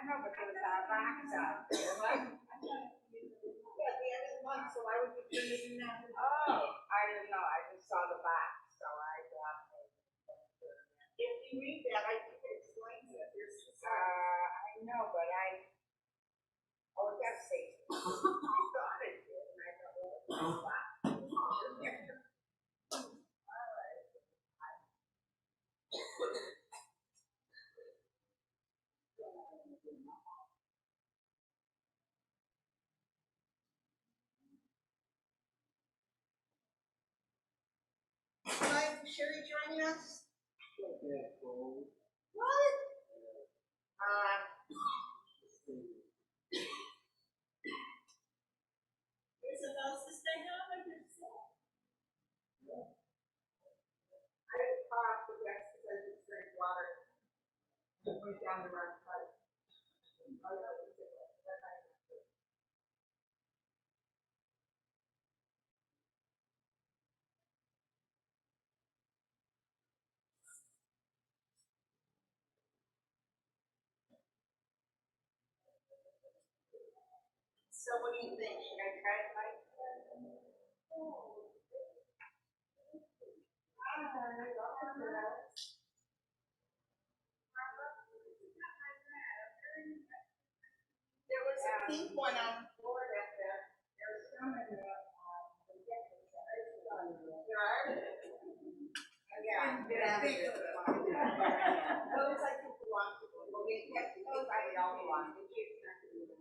know, but there was our backs out. What? Yeah, at the end of the month, so why would you turn it in now? Oh, I didn't know, I just saw the back, so I got it. If you read that, I think it explains it. There's just, I know, but oh, it does say. I thought it did, and I thought, well, it's back. Hi, Sherry joining us? What? There's a mouse to stay home with yourself. I didn't cough, but that's because I just drank water. I went down the wrong pipe. So what do you think? Should I try it like there was a pink one on the floor that there was some in the there are? Yeah. Those I think belong to them. Well, we have to go by the all belong. The kids not to do them.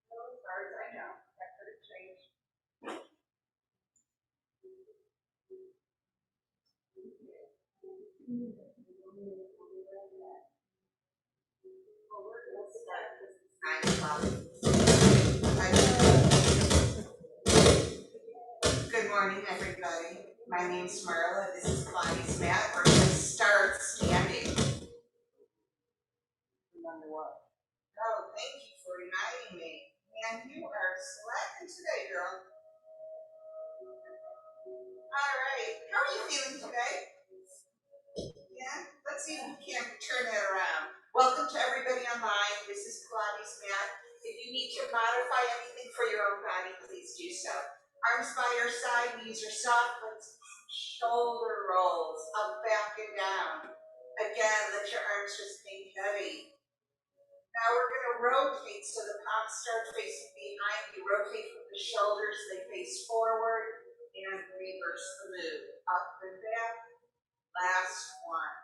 As far as I know, that could have changed. Good morning, everybody. My name's Marla. This is Pilates mat. We're going to start standing. Remember what? Oh, thank you for reminding me. And you are slacking today, girl. All right. How are you feeling today? Yeah? Let's see if we can turn that around. Welcome to everybody online. This is Pilates mat. If you need to modify anything for your own body, please do so. Arms by your side, knees are soft. Let's shoulder rolls up, back, and down. Again, let your arms just hang heavy. Now we're going to rotate so the palms start facing behind you. Rotate with the shoulders, they face forward, and reverse the move. Up and back. Last one.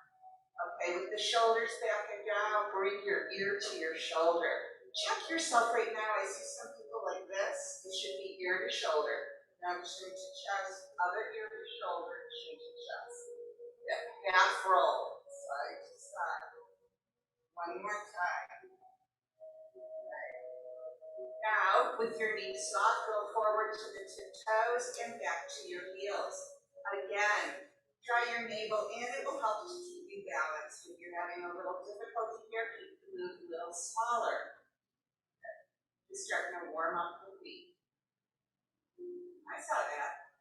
Okay, with the shoulders back and down, bring your ear to your shoulder. Check yourself right now. I see some people like this. It should be ear to shoulder. Now chin to chest, other ear to shoulder, chin to chest. Half roll, side to side. One more time. Now, with your knees soft, go forward to the tiptoes and back to your heels. Again, draw your navel in. It will help to keep you balanced. If you're having a little difficulty here, keep the move a little smaller. You're starting to warm up the feet. I saw that.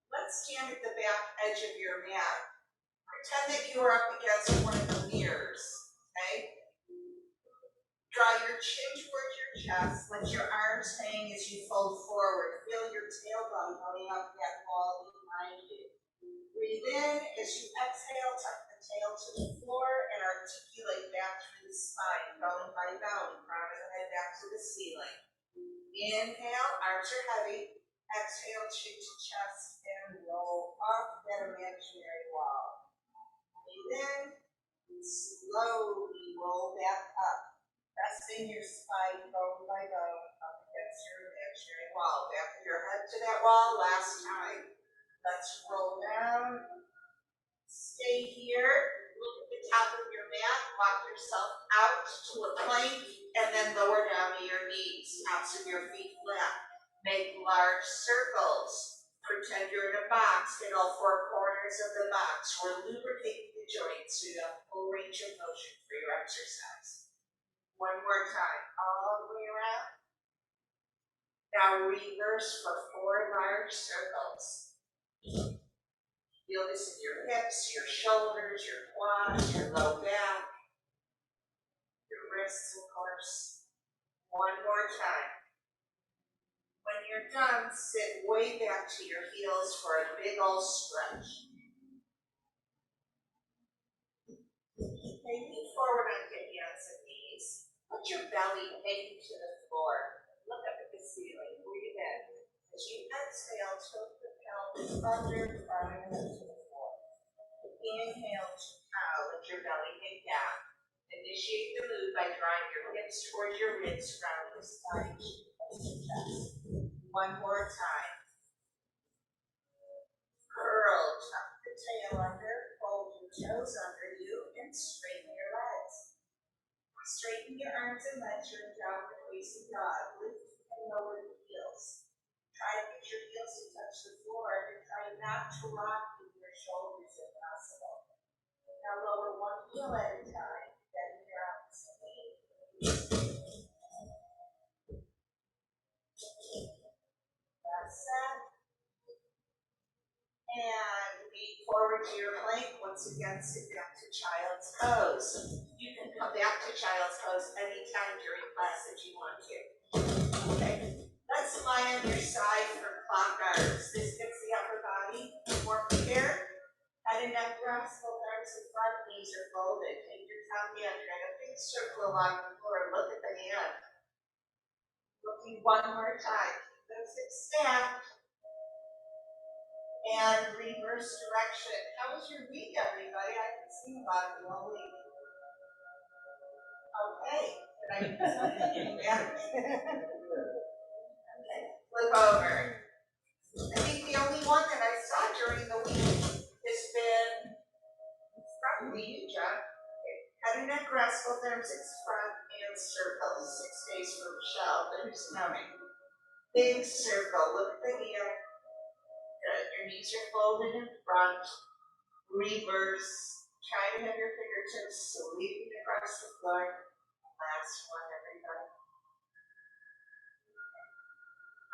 Let's stand at the back edge of your mat. Pretend that you are up against one of the mirrors, okay? Draw your chin towards your chest. Let your arms hang as you fold forward. Feel your tailbone going up that wall behind you. Breathe in as you exhale, tuck the tail to the floor and articulate back through the spine, bone by bone, crown of the head back to the ceiling. Inhale, arms are heavy. Exhale, chin to chest and roll up that imaginary wall. Breathe in, slowly roll back up. Pressing your spine bone by bone up against your imaginary wall. Back of your head to that wall, last time. Let's roll down. Stay here. Look at the top of your mat. Walk yourself out to a plank and then lower down to your knees. Tops of your feet flat. Make large circles. Pretend you're in a box. Hit all four corners of the box. We're lubricating the joints so you have full range of motion for your exercise. One more time. All the way around. Now reverse for 4 large circles. Feel this in your hips, your shoulders, your quads, your low back. wrists, of course. One more time. When you're done, sit way back to your heels for a big old stretch. Okay, lean forward on your hands and knees. Put your belly into the floor. Look up at the ceiling. Breathe in. As you exhale, tilt the pelvis under, driving it to the floor. Inhale to cow. Let your belly hang down. Initiate the move by drawing your hips toward your ribs, round your spine, chest. One more time. Curl, tuck the tail under, fold your toes under you, and straighten your legs. Straighten your arms and legs, your downward facing dog. Lift and lower the heels. Try to get your heels to touch the floor and try not to rock with your shoulders if possible. Now lower one heel at a time, bend your arms and knee. That's that. And lean forward to your plank. Once again, sit back to child's pose. You can come back to child's pose anytime during class that you want to. Okay, let's lie on your side for clock arms. This gets the upper body more prepared. Head and neck rest, both arms in front, knees are folded. Take your top hand, drag a big circle along the floor. Look at the hand. Looking one more time. Keep those hips stacked. And reverse direction. How was your week, everybody? I haven't seen a lot of you all week. Okay. Did I do something? Yeah. Okay. Flip over. I think the only one that I saw during the week has been probably you, John. Okay. Head and neck rest, both arms in front and circle. 6 days for Michelle, but who's counting? Big circle. Look at the heel. Good. Your knees are folded in front. Reverse. Try to have your fingertips sweeping across the floor. Last one, everybody.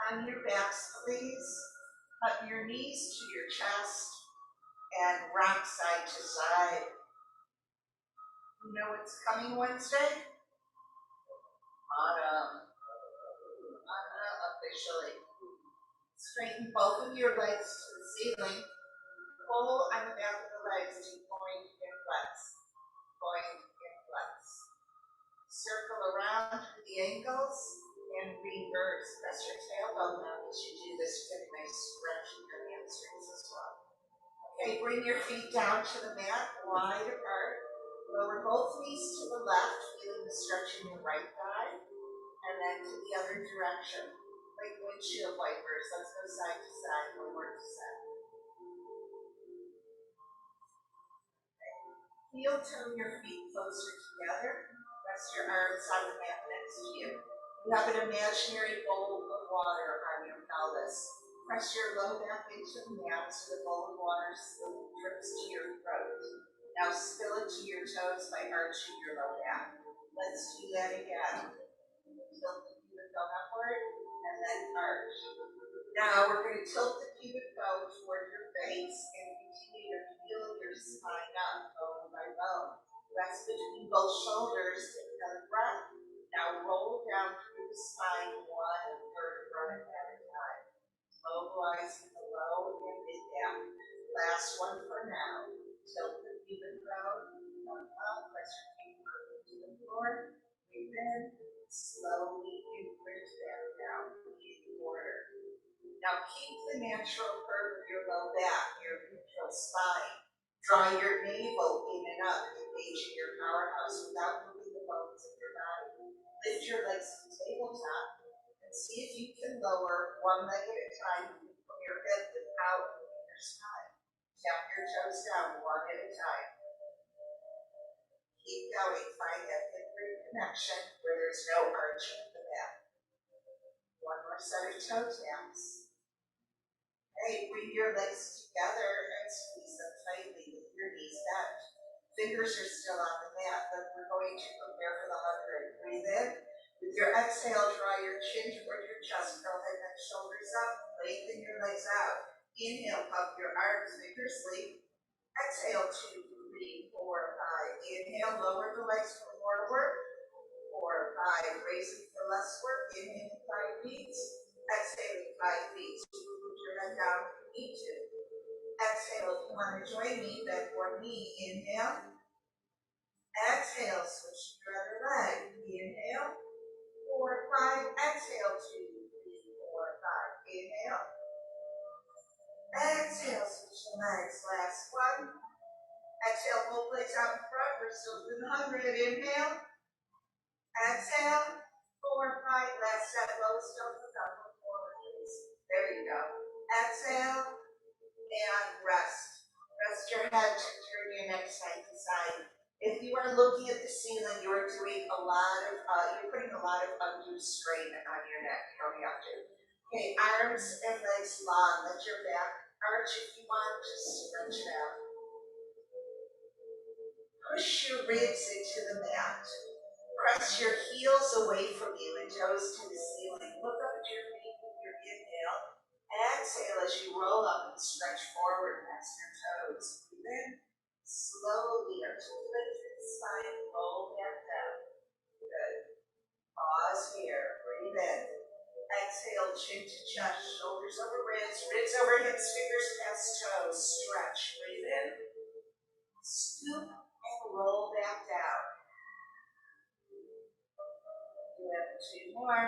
On your backs, please. Hug your knees to your chest and rock side to side. You know what's coming Wednesday? Autumn. Officially. Straighten both of your legs to the ceiling. Pull on the back of the legs to point and flex. Point and flex. Circle around to the ankles and reverse. Press your tailbone down as you do this. Get a nice stretch in your hamstrings as well. Okay, bring your feet down to the mat, wide apart. Lower both knees to the left, feeling the stretch in your right thigh, and then to the other direction, like windshield wipers. Let's go side to side, one more set. Okay. Heel toe your feet closer together. Rest your arms on the mat next to you. You have an imaginary bowl of water on your pelvis. Press your low back into the mat so the bowl of water drips to your throat. Now spill it to your toes by arching your low back. Let's do that again. Tilt the pubic bone upward and then arch. Now we're going to tilt the pubic bone toward your face and continue to feel your spine up bone by bone. Rest between both shoulders. Take another breath. Now roll down through the spine one vertebra at a time. Mobilizing the low and mid back. Last one for now. Tilt the pubic bone. Come up. Press your feet to the floor. Breathe in. Slowly imprint back down in order. Now keep the natural curve of your low back, your neutral spine. Draw your navel in and up, engaging your powerhouse without moving the bones of your body. Lift your legs to the tabletop and see if you can lower one leg at a time from your hip without moving your spine. Tap your toes down one at a time. Keep going, find that hip-rib connection where there's no arching at the back. One more set of toe taps. Okay, bring your legs together and squeeze them tightly with your knees bent. Fingers are still on the mat, but we're going to prepare for the 100. Breathe in. With your exhale, draw your chin toward your chest, curl head, neck, shoulders up, lengthen your legs out. Inhale, pump your arms vigorously. Exhale, 2, 3, 4, 5. Inhale, lower the legs forward. 4, 5. Raising for less work. Inhale, 5 beats. Exhaling, 5 beats. Move your head down if you need to. Exhale if you want to join me, bend one knee. Inhale. Exhale, switch your other leg. Inhale. 4, 5. Exhale, 2, 3, 4, 5. Inhale. Exhale, switch the legs. Last one. Exhale, both legs out in front. We're still doing 100. Inhale. Exhale. 4, 5. Last step. Lowest don't look up. Look forward, please. There you go. Exhale and rest. Rest your head. Turn your neck side to side. If you are looking at the ceiling, you are doing a lot of, you're putting a lot of undue strain on your neck. You don't have to. Okay, arms and legs long. Let your back arch if you want. Just stretch it out. Push your ribs into the mat. Press your heels away from you and toes to the ceiling. Look up at your feet with your inhale. Exhale as you roll up and stretch forward past your toes. Breathe in. Slowly articulate through the spine. Roll back down. Good. Pause here. Breathe in. Exhale, chin to chest. Shoulders over ribs. Ribs over hips. Fingers past toes. Stretch. Breathe in. Scoop and roll back down. Do it. 2 more.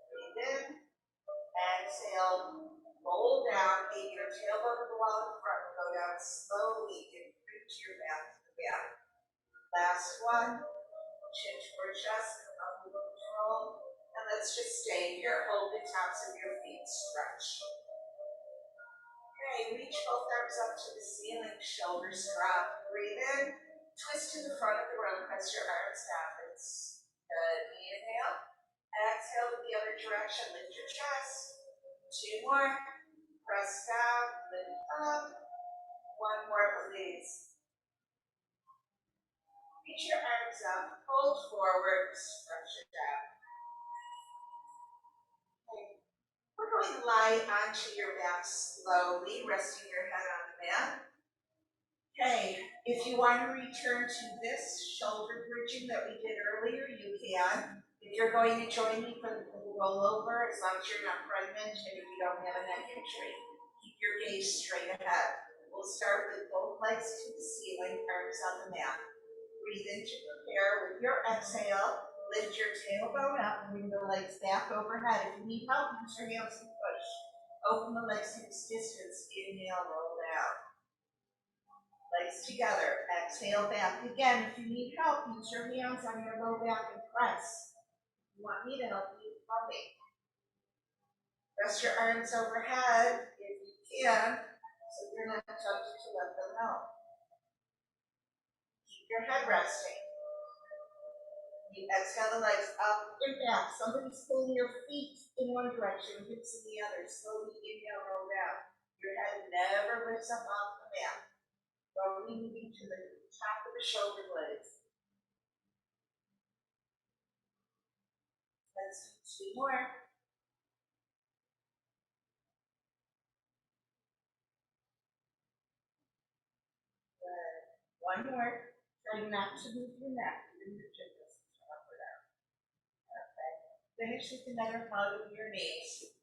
Breathe in. Exhale. Roll down. Make your tailbone to the wall in front. Go down slowly and reach your back to the back. Last one. Chin toward chest. Up with control. And let's just stay here. Hold the tops of your feet. Stretch. Okay, reach both arms up to the ceiling. Shoulders drop. Breathe in. Twist to the front of the room. Press your arms down. It's good. Inhale. Exhale to the other direction. Lift your chest. 2 more. Press down. Lift up. 1 more, please. Reach your arms up. Hold forward. Stretch it out. Okay. We're going to lie onto your back slowly, resting your head on the mat. Okay, if you want to return to this shoulder bridging that we did earlier, you can. If you're going to join me for the rollover, as long as you're not pregnant and if you don't have a neck injury, keep your gaze straight ahead. We'll start with both legs to the ceiling, arms on the mat. Breathe in to prepare. With your exhale, lift your tailbone up, bring the legs back overhead. If you need help, use your hands and push. Open the legs to this distance. Inhale, roll down. Legs together. Exhale back. Again, if you need help, use your hands on your low back and press. If you want me to help you, help me. Rest your arms overhead if you can, so you're not tempted to let them out. Keep your head resting. You exhale the legs up and back. Somebody's pulling your feet in one direction, hips in the other. Slowly inhale, roll down. Your head never lifts up off the mat. Slowly moving to the top of the shoulder blades. Let's do 2 more. Good. 1 more. Try not to move your neck. Even your chin distance up or down. Okay. Finish with another hug of your knees.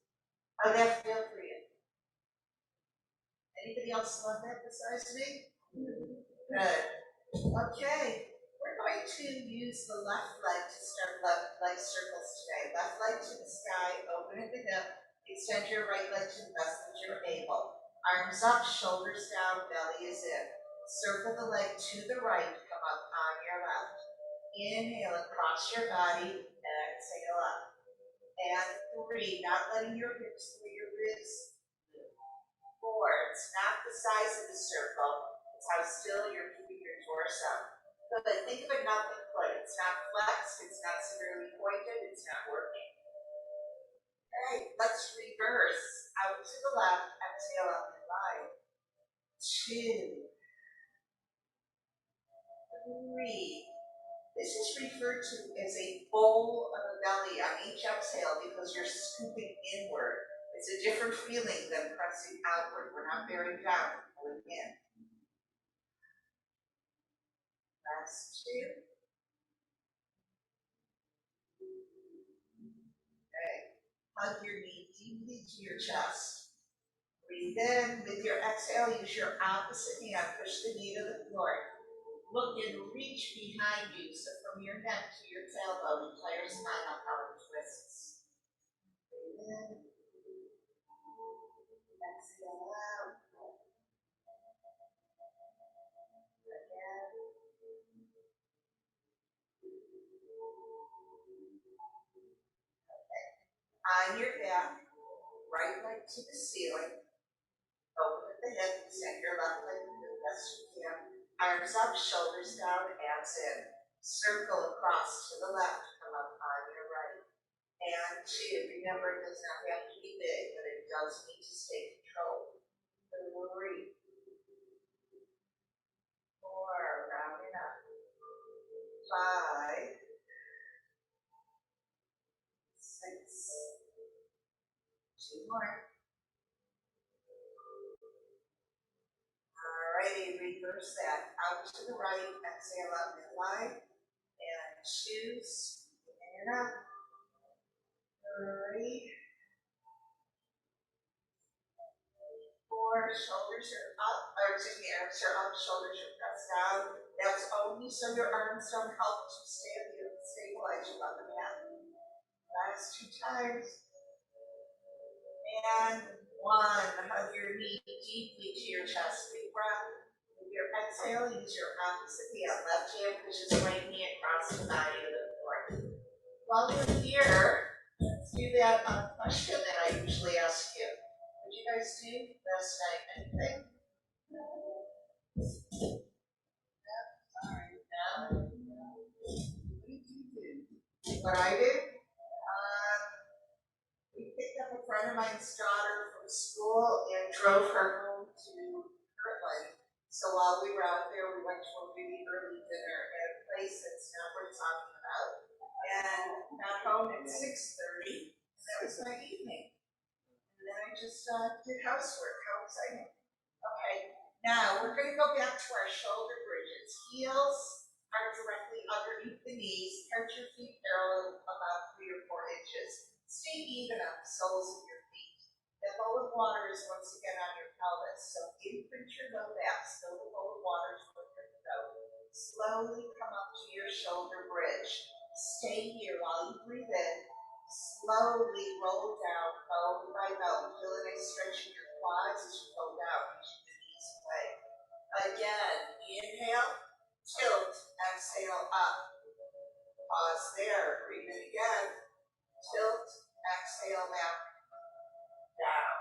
How'd that feel for you? Anybody else love that besides me? Good. Okay. We're going to use the left leg to start left leg circles today. Left leg to the sky, open at the hip. Extend your right leg to the best that you're able. Arms up, shoulders down, belly is in. Circle the leg to the right, come up on your left. Inhale across your body, exhale up. And 3, not letting your hips through your ribs. 4, it's not the size of the circle, it's how still you're keeping your torso. Good, think of it nothing but it's not flexed, it's not severely pointed, it's not working. Okay, let's reverse. Out to the left, exhale up and 5, 2, 3. This is referred to as a bowl of a belly on each exhale because you're scooping inward. It's a different feeling than pressing outward. We're not bearing down, pulling in. Last two. Okay. Hug your knee deeply to your chest. Breathe in. With your exhale, use your opposite hand. Push the knee to the floor. Look and reach behind you. So from your neck to your tailbone, entire spinal column twists. Breathe in. Exhale out. Again. Okay. On your back, right leg to the ceiling. Open at the hip, extend your left leg as best you can. Arms up, shoulders down, abs in. Circle across to the left, come up on your right. And two, remember it does not have to be big, but it does need to stay controlled. 3, 4, round it up. 5, 6, 2 more. Alrighty, reverse that. Out to the right, exhale up and line. And choose, and up. 3, 4, shoulders are up, or excuse me, arms are up, shoulders are pressed down. That's only so your arms don't help to stabilize you on the mat. Last 2 times. And 1, hug your knee deeply to your chest, big breath. With your exhale, use your opposite hand. Left hand pushes right knee across the body of the floor. While you're here, let's do that question that I usually ask you. What did you guys do last night? Anything? Alright, now. What did you do? What I did? We picked up a friend of mine's daughter from school and drove her home to Kirtland. So while we were out there, we went to a really early dinner at a place that's not worth talking about. And got home at 6:30. That was my evening. And then I just did housework. How exciting. Okay, now we're going to go back to our shoulder bridges. Heels are directly underneath the knees. Touch your feet parallel about 3 or 4 inches. Stay even on the soles of your feet. The bowl of water is once again on your pelvis. So imprint your low back. Fill the bowl of water to look at the throat. Slowly come up to your shoulder bridge. Stay here while you breathe in. Slowly roll down, bone by bone. Feel a nice stretch in your quads as you go down, reaching the knees away. Again, inhale, tilt, exhale up. Pause there, breathe in again. Tilt, exhale back, down.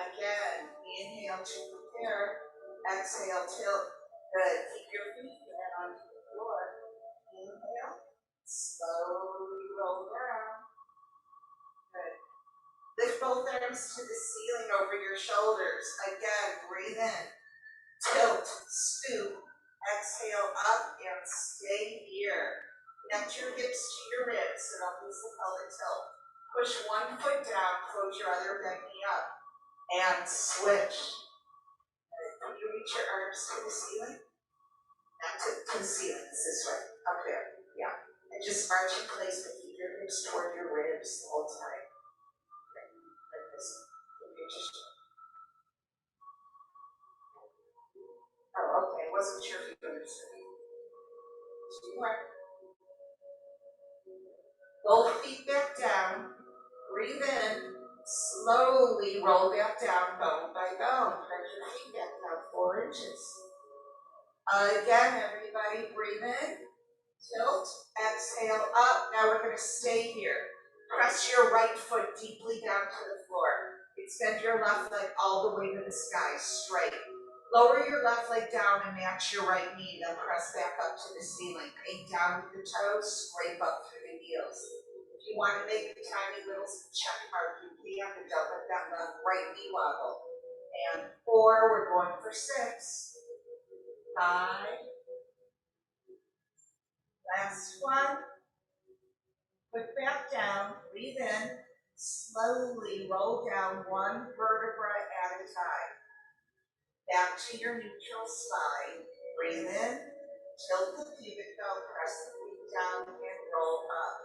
Again, inhale to prepare, exhale, tilt. Good, keep your feet flat onto the floor. Inhale, slowly roll down. Good. Lift both arms to the ceiling over your shoulders. Again, breathe in. Tilt, scoop, exhale up and stay here. Connect your hips to your ribs so don't lose the pelvic tilt. Push one foot down, float your other bent knee up, and switch. Can you reach your arms to the ceiling? Not to the ceiling, it's this way, up there, yeah. And just march in place, but keep your hips toward your ribs the whole time. Okay, like this. Oh, okay, wasn't sure if you understood. 2 more. Both feet back down. Breathe in. Slowly roll back down, bone by bone. Press your feet back down 4 inches. Again, everybody, breathe in. Tilt. Exhale up. Now we're going to stay here. Press your right foot deeply down to the floor. Extend your left leg all the way to the sky, straight. Lower your left leg down and match your right knee, then press back up to the ceiling. Paint down with the toes, scrape up through the heels. If you want to make a tiny little check mark, you can, but don't let that right knee wobble. And 4, we're going for 6. 5. Last one. Put back down, breathe in. Slowly roll down 1 vertebra at a time. Back to your neutral spine. Breathe in, tilt the pubic bone, press the feet down, and roll up.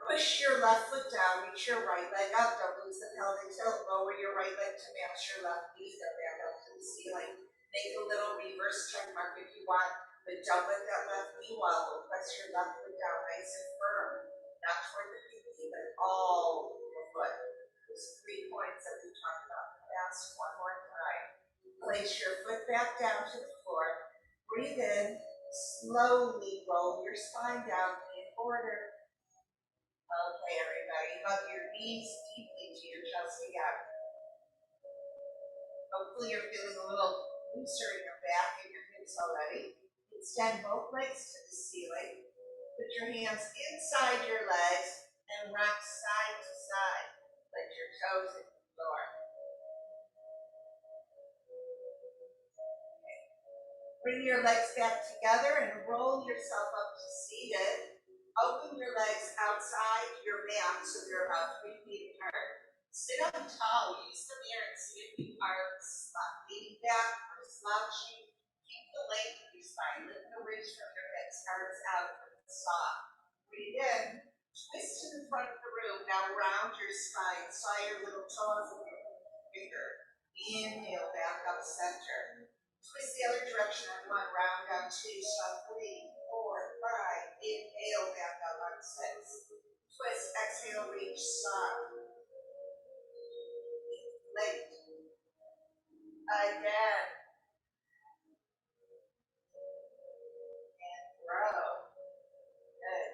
Push your left foot down, reach your right leg up, don't lose the pelvic tilt, lower your right leg to match your left knee, go back up to the ceiling. Make a little reverse check mark if you want, but don't let that left knee wobble. Press your left foot down nice and firm, not toward the pinky, but all the foot. Those 3 points that we talked about. Fast, one more time. Place your foot back down to the floor. Breathe in, slowly roll your spine down in order. Okay, everybody, hug your knees deeply to your chest again. Hopefully you're feeling a little looser in your back and your hips already. Extend both legs to the ceiling. Put your hands inside your legs and rock side to side. Let your toes hit the floor. Okay. Bring your legs back together and roll yourself up to seated. Open your legs outside your mat so they're about 3 feet apart. Sit up tall. Use the mirror and see if you are leaning back or slouching. Keep the length of your spine. Lift the ridge from your hips. Arms out from the soft. Breathe in. Twist to the front of the room. Now round your spine. Saw your little toes with your finger. Inhale back up center. Twist the other direction on 1. Round down 2. Shut 3, 4, 5. Inhale back up on 6. Twist. Exhale. Reach. Soft. Lift. Again. And grow. Good.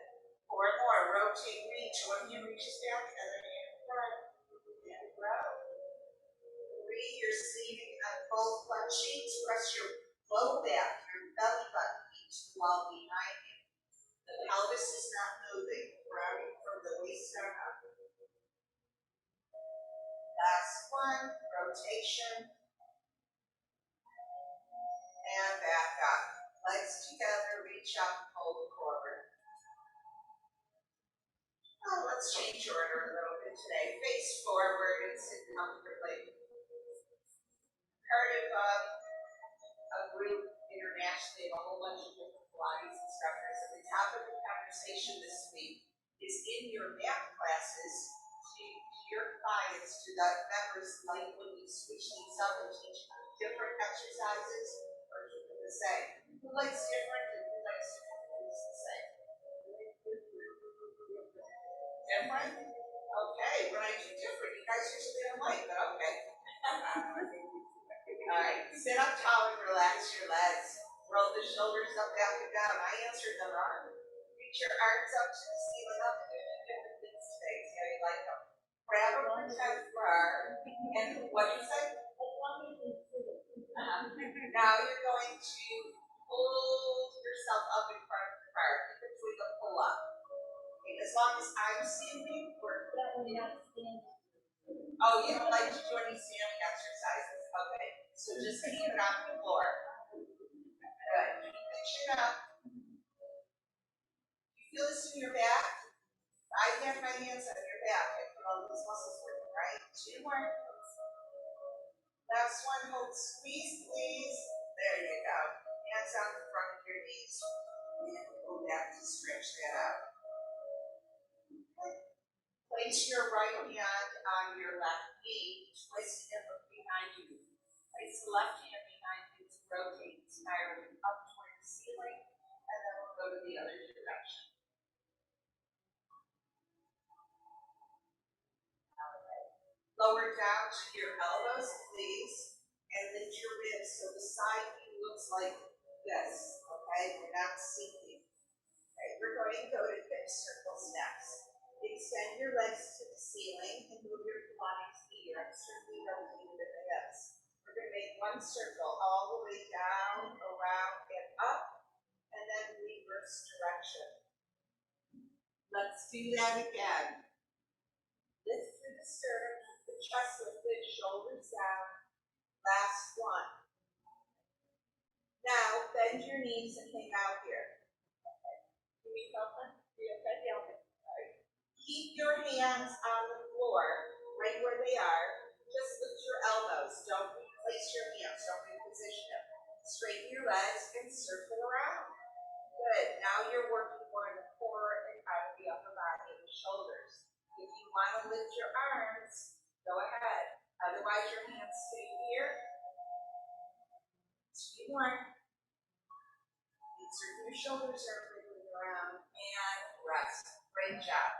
4 more. Rotate, reach. One hand reaches back, other hand in front. And grow. 3, you're seating on both butt cheeks. Press your low back, your belly button each the wall behind you. The pelvis is not moving. Rounding from the waist down up. Last one. Rotation. And back up. Legs together, reach up, hold forward. Oh, let's change order a little bit today. Face forward and sit comfortably. Part of a group internationally of a whole bunch of different Pilates instructors. At the top of the conversation this week is in your math classes to your clients, to the members, like when we switch things up and teach different exercises or keep them the same. Who likes different and who likes different things the same? Different? Okay, when I do different, you guys usually don't like, but okay. Alright, sit up tall and relax your legs. Roll the shoulders up, back, and down. I answered them wrong. Reach your arms up to the ceiling, up and do different things today. See how you like them. Grab a pretend bar, and what do you say? Now you're going to pull yourself up in front of the bar. Keep it to a pull up. Okay, as long as I'm standing, we're oh, you don't like to do any standing exercises. Okay, so just keep it on the floor. Good. Keep the chin up. You feel this in your back? I have my hands on your back. I put all those muscles working, right? 2 more. Last one. Hold squeeze, please. There you go. Hands on the front of your knees. And pull back to stretch that out. Okay. Place your right hand on your left knee. Twist and look behind you. Place the left hand behind you to rotate spiraling up toward the ceiling, and then we'll go to the other direction. Lower down to your elbows, please, and lift your ribs so the side view looks like this, okay? We're not sinking. Okay, we're going to go to hip circles next. Extend your legs to the ceiling and move your Pilates feet. You're externally rotating with the hips. We're going to make 1 circle all the way down, around, and up, and then reverse direction. Let's do that again. Lift through the sternum, keep the chest lifted, shoulders down. Last one. Now, bend your knees and hang out here. Okay. Can you feel that? Are you okay? Yeah, okay. All right. Keep your hands on the floor, right where they are. Just lift your elbows. Don't replace your hands. Don't reposition them. Straighten your legs and circle around. Good. Now you're working more in the core and out of the upper body and the shoulders. If you want to lift your arms, go ahead. Otherwise, your hands stay here. 2 more. Insert your shoulders are wiggling around and rest. Great job.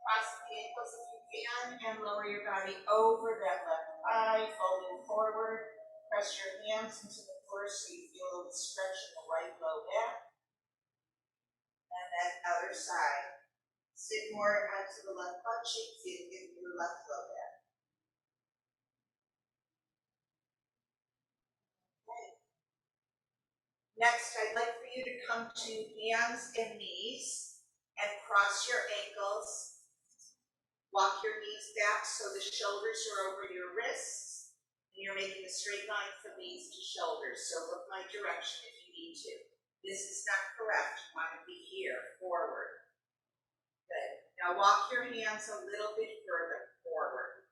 Cross the ankles if you can and lower your body over that left thigh, folding forward. Press your hands into the floor so you feel a little stretch in the right low back. And then other side. Sit more onto the left butt cheek, feel in your left low back. Okay. Next, I'd like for you to come to hands and knees and cross your ankles. Walk your knees back so the shoulders are over your wrists. And you're making a straight line from knees to shoulders. So look my direction if you need to. This is not correct. You want to be here, forward. Good. Now walk your hands a little bit further forward.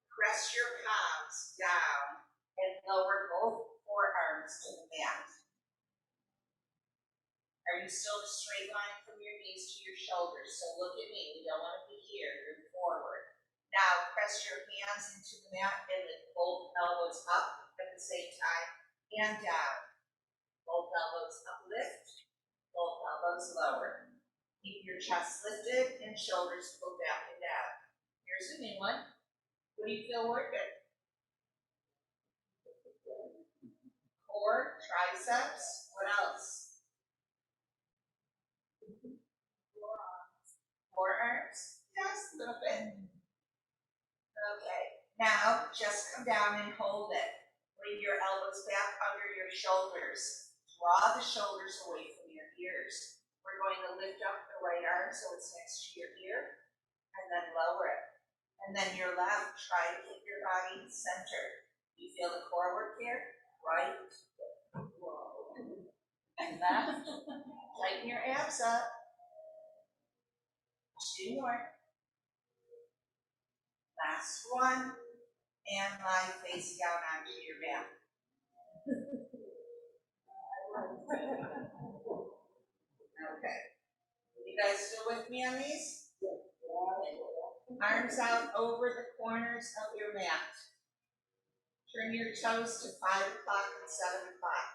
Press your palms down and lower both forearms to the mat. Are you still a straight line from your knees to your shoulders? So look at me. We don't want to be here. You're forward. Now press your hands into the mat and lift both elbows up at the same time and down. Both elbows uplift, both elbows lower. Keep your chest lifted and shoulders pulled back and down. Here's a new one. What do you feel working? Core, triceps. What else? Forearms. Yes, a little bit. Okay. Now just come down and hold it. Bring your elbows back under your shoulders. Draw the shoulders away from your ears. We're going to lift up the right arm so it's next to your ear, and then lower it. And then your left, try to keep your body centered. You feel the core work here? Right, and left. Tighten your abs up. 2 more. Last one. And lie face down onto your back. Okay. You guys still with me on these? Arms out over the corners of your mat. Turn your toes to 5 o'clock and 7 o'clock.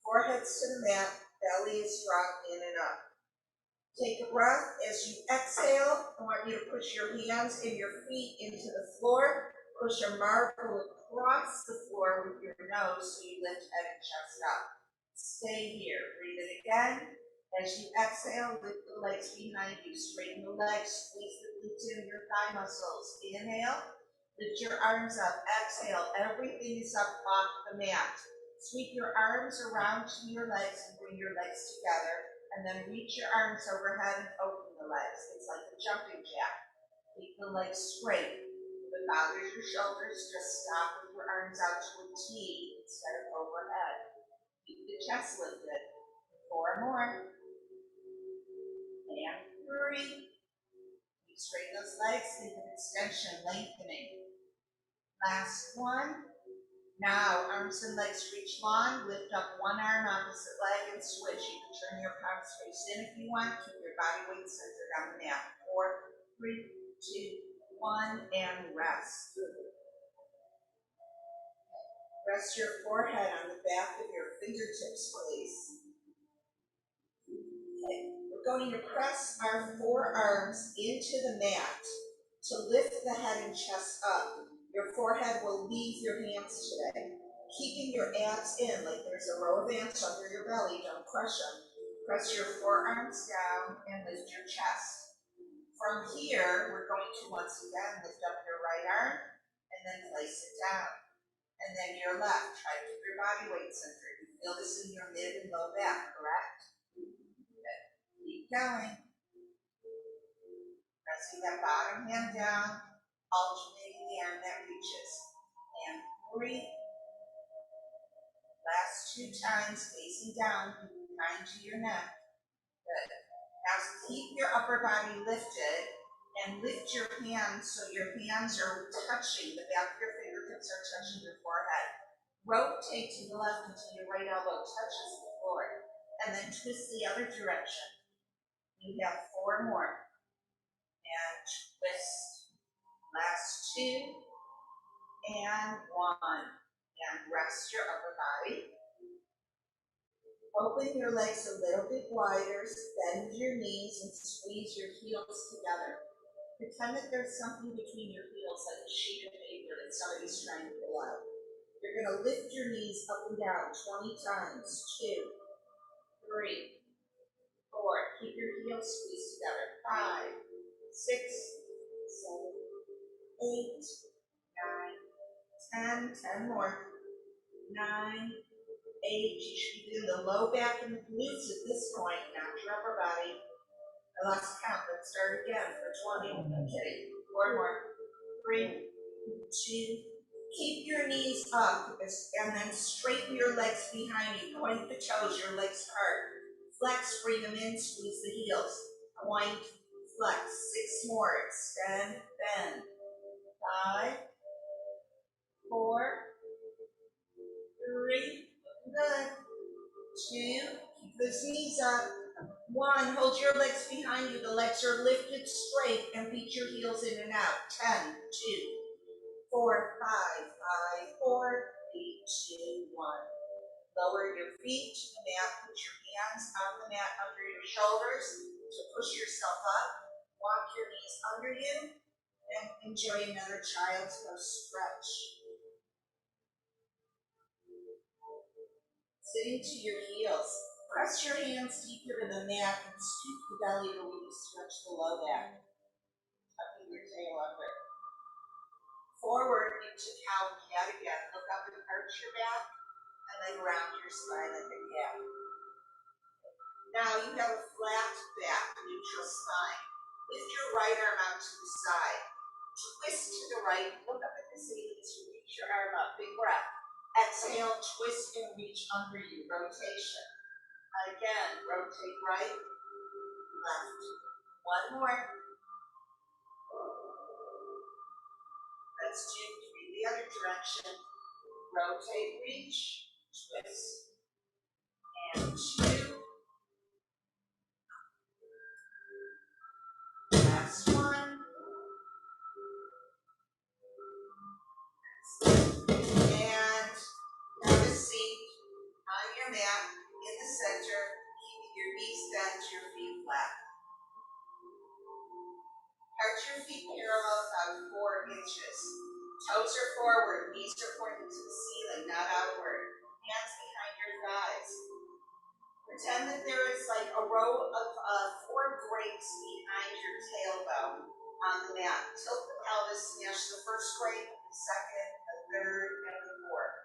Foreheads to the mat, belly is dropped in and up. Take a breath. As you exhale, I want you to push your hands and your feet into the floor. Push a marble across the floor with your nose so you lift head and chest up. Stay here. Breathe it again. As you exhale, lift the legs behind you. Straighten the legs. Squeeze the glutes in your thigh muscles. Inhale. Lift your arms up. Exhale. Everything is up off the mat. Sweep your arms around to your legs and bring your legs together. And then reach your arms overhead and open the legs. It's like a jumping jack. Keep the legs straight. If it bothers your shoulders, just stop with your arms out to a T instead of overhead. Keep the chest lifted. 4 more. And 3. You straighten those legs, think of extension, lengthening. Last one. Now, arms and legs reach long. Lift up one arm, opposite leg, and switch. You can turn your palms face in if you want. Keep your body weight centered on the mat. 4, 3, 2, 1, and rest. Rest your forehead on the back of your fingertips, please. Okay. We're going to press our forearms into the mat to lift the head and chest up. Your forehead will leave your hands today. Keeping your abs in, like there's a row of ants under your belly, don't crush them. Press your forearms down and lift your chest. From here, we're going to once again lift up your right arm and then place it down. And then your left, try to keep your body weight centered. You feel this in your mid and low back, correct? Good. Keep going. Pressing that bottom hand down, alternating the arm that reaches. And 3. Last 2 times, facing down, kind to your neck. Good. Now keep your upper body lifted and lift your hands so your hands are touching, the back of your fingertips are touching your forehead. Rotate to the left until your right elbow touches the floor, and then twist the other direction. You have 4 more. And twist. Last 2. And 1. And rest your upper body. Open your legs a little bit wider, bend your knees, and squeeze your heels together. Pretend that there's something between your heels, like a sheet of paper that somebody's trying to pull out. You're going to lift your knees up and down 20 times. 2, 3, 4. Keep your heels squeezed together. 5, 6, 7, 8, 9, 10. 10 more. 9, 8. You should be doing the low back and the glutes at this point, not your upper body. I lost count. Let's start again for 20. Okay. 4 more. 3, 2. Keep your knees up and then straighten your legs behind you. Point the toes, your legs apart. Flex, bring them in, squeeze the heels. Point, flex. 6 more. Extend, bend. 5, 4, 3, good. 2, keep those knees up. 1, hold your legs behind you. The legs are lifted straight and beat your heels in and out. 10, 2, 4, 5, 4, 3, 2, 1. Lower your feet to the mat. Put your hands on the mat under your shoulders to push yourself up. Walk your knees under you and enjoy another child's pose stretch. Sitting to your heels. Press your hands deeper to the mat and scoop the belly to really stretch the low back. Tucking your tail under. Forward into cow and cat again. Look up and arch your back, and then round your spine like a cat. Now you have a flat back, neutral spine. Lift your right arm out to the side. Twist to the right. Look up at the ceiling to reach your arm up. Big breath. Exhale, twist and reach under you. Rotation. Again, rotate right, left. 1 more. Let's do 3 the other direction. Rotate, reach, twist. And 2. Last 1. And have a seat on your mat in the center, keeping your knees bent, your feet flat. Arch your feet parallel about 4 inches. Toes are forward, knees are pointing to the ceiling, not outward. Hands behind your thighs. Pretend that there is like a row of 4 grapes behind your tailbone on the mat. Tilt the pelvis, smash the first grape, the second, the third, and the fourth.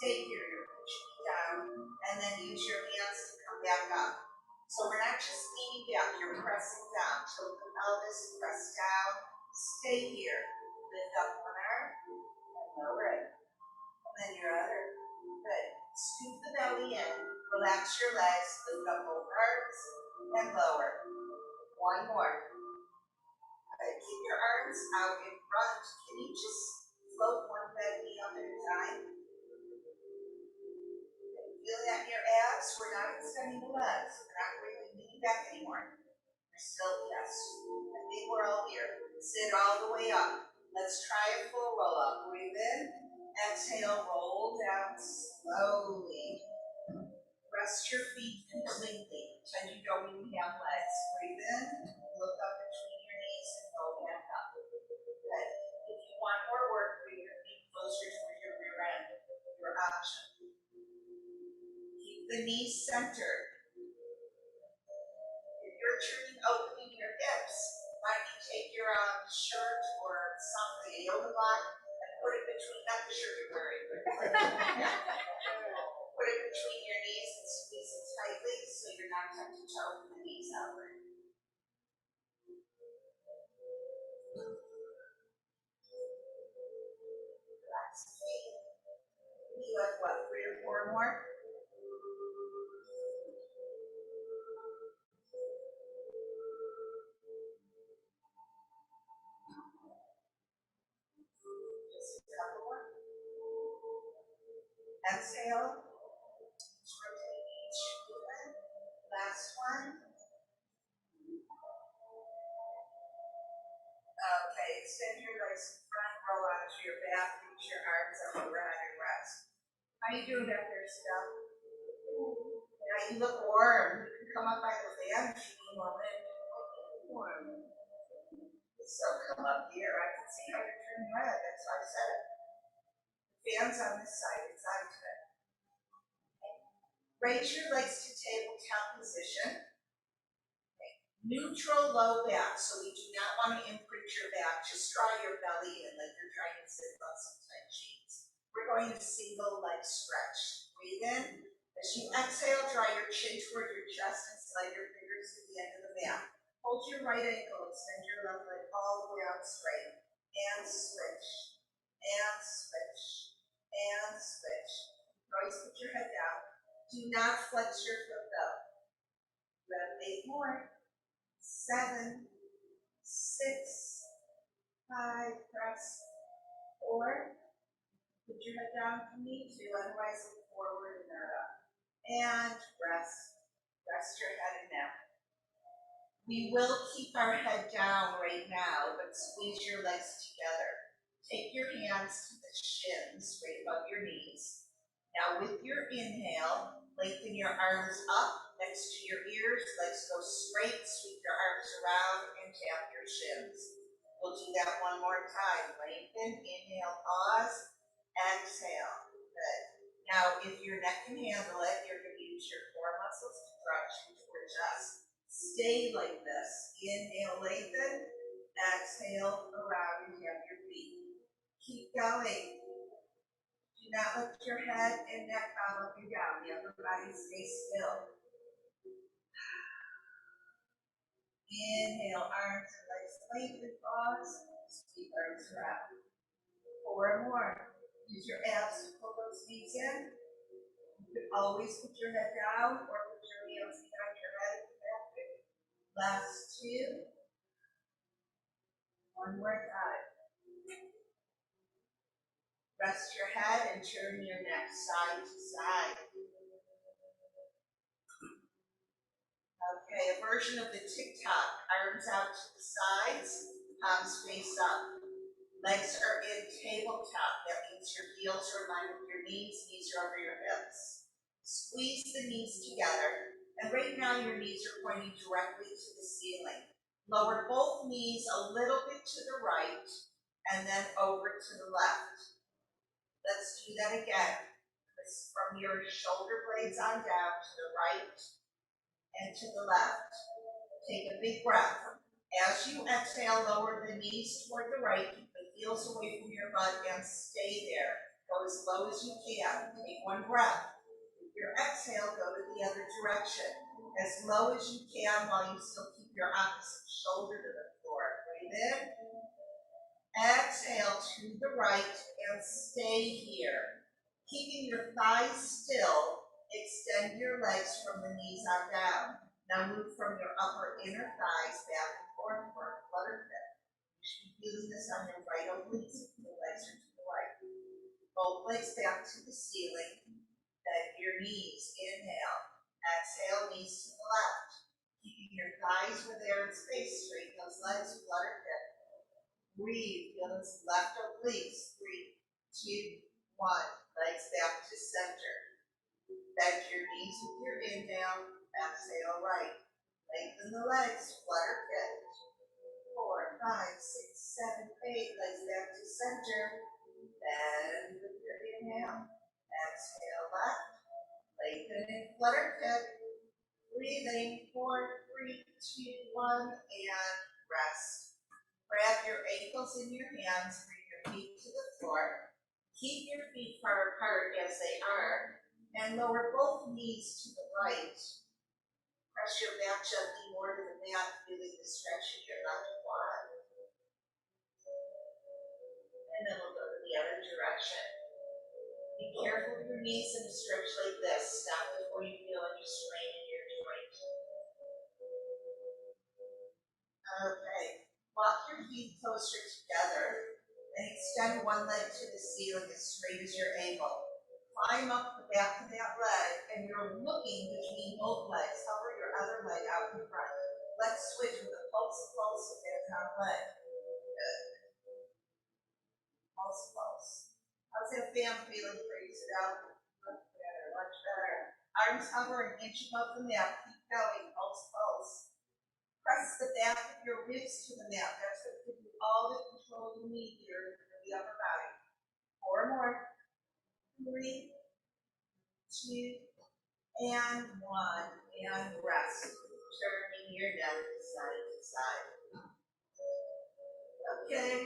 Stay here, you're pushing down, and then use your hands to come back up. So we're not just leaning back, you're pressing down. Tilt the pelvis, press down, stay here. Lift up 1 arm, and lower it. And then your other. Good. Scoop the belly in, relax your legs, lift up both arms, and lower. 1 more. Keep your arms out in front. Can you just float 1 bent knee up at a time? Feel that in your abs? We're not extending the legs. We're not really leaning back anymore. We're still, yes. I think we're all here. Sit all the way up. Let's try a full roll up. Breathe in. Exhale, roll down slowly. Rest your feet completely. Pretend you don't even have legs. Breathe in. Look up between your knees and go back up. Good. If you want more work, bring your feet closer to your rear end. Your option. Keep the knees centered. If you're turning, opening your hips, why don't you take your shirt or something, a yoga block, and put it between, not the shirt you're wearing, but put it between your knees and squeeze it tightly so you're not tempted to open the knees outward. Relax the feet. You have what, 3 or 4 more? Just a couple more. Exhale. Rotate each movement. Last one. Okay, extend your legs in front, roll onto your back, reach your arms up overhead and rest. How you doing back there, Steph? Yeah, you look warm. You can come up by the fan if you need more wind. Warm. So come up here. I can see how you're turning red. That's why I said it. The fan's on this side. It's on today. Raise your legs to tabletop position. Neutral low back, so we do not want to imprint your back. Just draw your belly in like you're trying to sit on some tight jeans. We're going to single leg stretch. Breathe in. As you exhale, draw your chin toward your chest and slide your fingers to the end of the mat. Hold your right ankle, extend your left leg all the way out straight. And switch. And switch. And switch. Always put your head down. Do not flex your foot though. You have 8 more. 7, 6, 5, press, 4, put your head down if you need to, otherwise look forward and nerd up. And rest your head and neck. We will keep our head down right now, but squeeze your legs together. Take your hands to the shins, right above your knees. Now with your inhale, lengthen your arms up next to your ears, legs go straight, sweep your arms around and tap your shins. We'll do that one more time. Lengthen, inhale, pause, exhale. Good. Now if your neck can handle it, you're going to use your core muscles to crunch into your chest. Stay like this. Inhale, lengthen, exhale, around and tap your feet. Keep going. Do not lift your head and neck bob up and down. The upper body stay still. Inhale, arms and legs lengthen, pause. Sweep arms around. 4 more. Use your abs to pull those knees in. You could always put your head down or put your hands behind your head. Last 2. One more time. Rest your head and turn your neck side to side. Okay, a version of the tick-tock. Arms out to the sides, palms face up. Legs are in tabletop. That means your heels are in line with your knees are over your hips. Squeeze the knees together. And right now your knees are pointing directly to the ceiling. Lower both knees a little bit to the right and then over to the left. Let's do that again. From your shoulder blades on down to the right and to the left. Take a big breath. As you exhale, lower the knees toward the right, keep the heels away from your butt and stay there. Go as low as you can. Take 1 breath. With your exhale, go to the other direction. As low as you can while you still keep your opposite shoulder to the floor. Breathe in. Exhale to the right and stay here. Keeping your thighs still, extend your legs from the knees on down. Now move from your upper inner thighs back and forth for a flutter fit. You should be feeling this on your right obliques if your legs are to the right. Both legs back to the ceiling. Bend your knees. Inhale. Exhale, knees to the left. Keeping your thighs where they are in space. Straighten those legs, flutter fit. Breathe. Feel those left obliques. 3, 2, 1. Legs back to center. Bend your knees with your inhale. Exhale right. Lengthen the legs. Flutter fit. 4, 5, 6, 7, 8. Legs back to center. Bend with your inhale. Exhale left. Lengthen and flutter fit. Breathing. 4, 3, 2, 1, and rest. Grab your ankles in your hands. Bring your feet to the floor. Keep your feet far apart as they are, and lower both knees to the right. Press your back gently more to the mat, feeling the stretch in your left quad. And then we'll go to the other direction. Be careful with your knees in a stretch like this. Stop before you feel any strain in your joint. Okay, walk your feet closer together and extend one leg to the ceiling as straight as you're able. climb up the back of that leg, and you're looking between both legs. Hover your other leg out in front. Let's switch with a pulse of that top leg. Good. Pulse. How's that fan feeling for you? Sit out. Much better. Arms hover an inch above the mat. Keep going. Pulse. Press the back of your ribs to the mat. That's going to give you all the control you need here for the upper body. 4 more. 3, 2, and 1. And rest. Turning your neck side to side. Okay.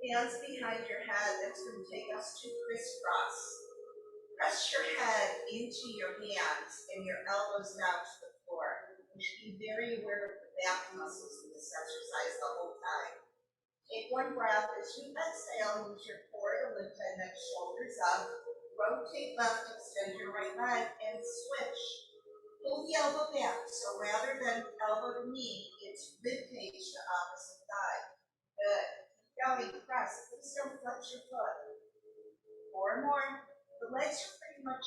Hands behind your head. That's going to take us to crisscross. Press your head into your hands and your elbows down to the floor. You should be very aware of the back muscles in this exercise the whole time. Take 1 breath as you exhale. Use your core to lift head, neck, shoulders up. Rotate left, extend your right leg, and switch. Pull the elbow back. So rather than elbow to knee, it's rib cage to opposite thigh. Good. Keep going. Press. Please don't flex your foot. 4 more. The legs are pretty much,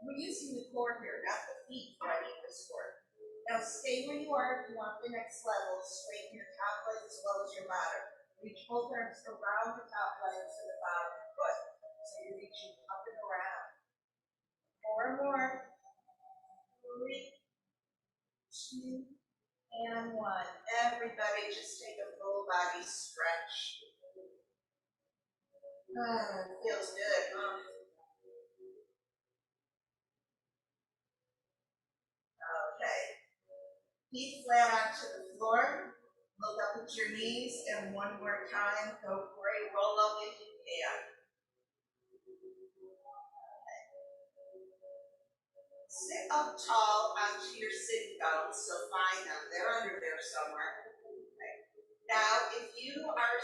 we're using the core here, not the feet for any of this work. Now stay where you are if you want the next level. Straighten your top leg as well as your bottom. Reach both arms around the top leg to the bottom foot. So you're reaching up and around. 4 more. 3, 2, and 1. Everybody just take a full body stretch. Feels good, huh? Okay. Feet flat onto the floor. Look up at your knees, and 1 more time, go for a roll up if you can. Okay. Sit up tall onto your sitting bones, so find them. They're under there somewhere. Now, if you are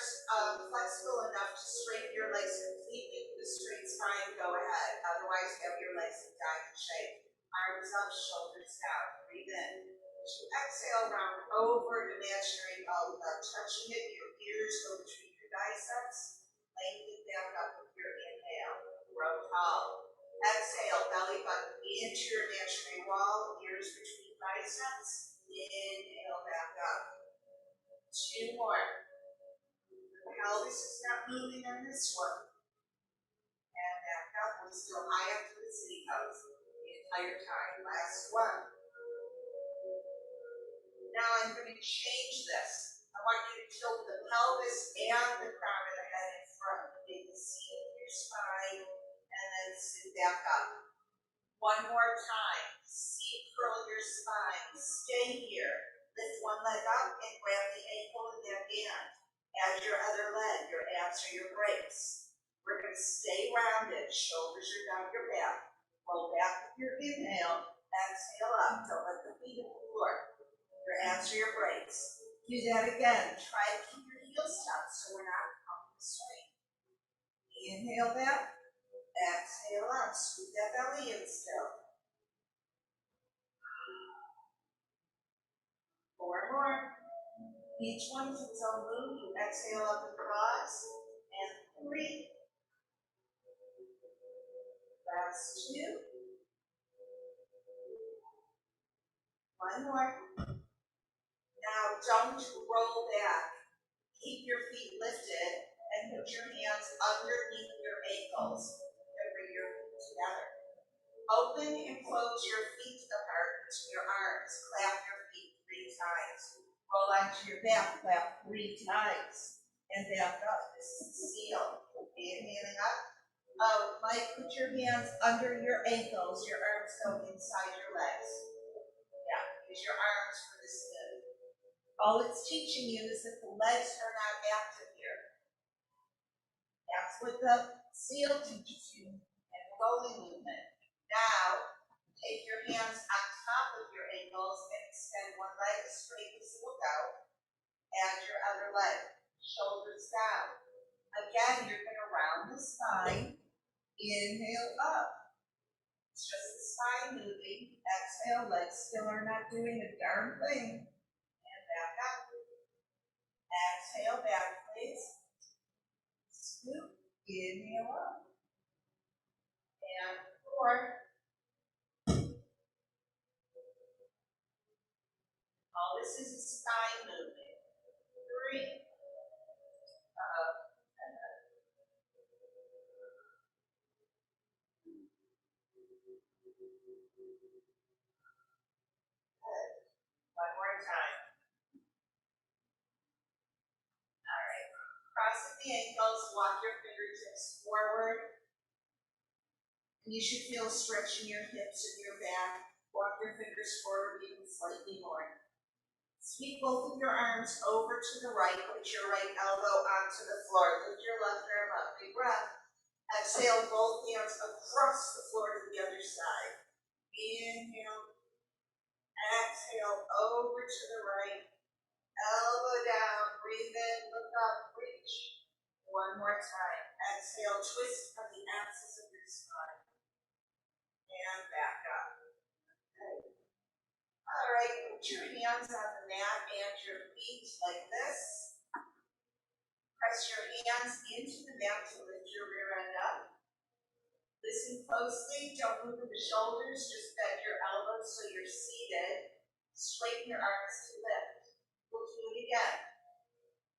flexible enough to straighten your legs completely with a straight spine, go ahead. Otherwise, have your legs in diamond shape. Arms up, shoulders down. Breathe in. As you exhale, round over an imaginary ball without touching it. Your ears go between your biceps. Lengthen down up with your inhale. Grow tall. Exhale, belly button into your imaginary wall. Ears between biceps. Inhale back up. 2 more. The pelvis is not moving on this one. And back up. We're still high up to the sitting pose the entire time. Last one. Now I'm going to change this. I want you to tilt the pelvis and the crown of the head in front. Take the seat of your spine and then sit back up. 1 more time. Seat, curl your spine. Stay here. Lift 1 leg up and grab the ankle and that band. Add your other leg, your abs or your brakes. We're going to stay rounded. Shoulders are down your back. Roll back with your inhale. Exhale up. Don't let the feet hit the floor. Your abs or your brakes. Do that again. Try to keep your heels tucked so we're not up the swing. Inhale back. Exhale up. Scoot that belly in still. 4 more. Each one is its own move. You exhale up and pause. And 3. Last 2. 1 more. Now don't roll back. Keep your feet lifted and put your hands underneath your ankles and bring your feet together. Open and close your feet apart to your arms. Clap your feet 3 times. Roll onto your back, clap 3 times. And back up. This is the seal. Inhaling up. Oh, Mike, put your hands under your ankles. Your arms go inside your legs. Yeah, use your arms for this move. All it's teaching you is that the legs are not active here. That's what the seal teaches you and the rolling movement. Now, take your hands on top of your ankles and extend 1 leg as straight as you look out. Add your other leg. Shoulders down. Again, you're going to round the spine. Inhale up. It's just the spine moving. Exhale, legs still are not doing a darn thing. And back up. Exhale, back please. Scoop. Inhale up. 4. All this is a spine movement. 3. One more time. All right. Crossing the ankles, walk your fingertips forward. And you should feel a stretch in your hips and your back. Walk your fingers forward even slightly more. Sweep both of your arms over to the right. Put your right elbow onto the floor. Lift your left arm up. Big breath. Exhale both hands across the floor to the other side. Inhale. Exhale over to the right. Elbow down. Breathe in. Look up. Reach. One more time. Exhale. Twist from the axis of your spine. And back up. Okay. All right. Put your hands on the mat and your feet like this. Press your hands into the mat to lift your rear end up. Listen closely. Don't move the shoulders. Just bend your elbows so you're seated. Straighten your arms to lift. We'll do it again.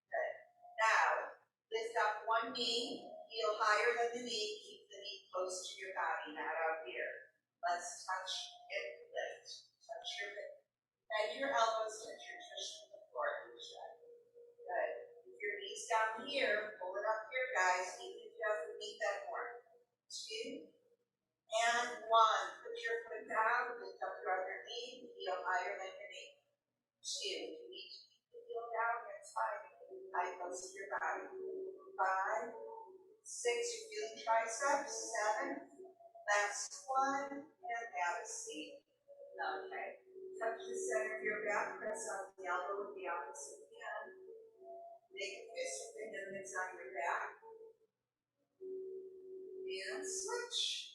Good. Now, lift up one knee. Heel higher than the knee. Keep the knee close to your body, not out here. Let's touch and lift. Touch your hip. Bend your elbows. Touch your tush to the floor. Good. If your knee's down here, pull it up here, guys. Even if you have to meet that more. 2 and 1. Put your foot down. Lift up your other knee. Heel higher than your knee. 2. You need to keep the heel down. That's fine. Lie close to your body. 5, 6. You're feeling triceps. 7. Last 1. And have a seat. Okay. Touch the center of your back. Press up the elbow with the opposite hand. Make a fist with the hand that's on your back. And switch.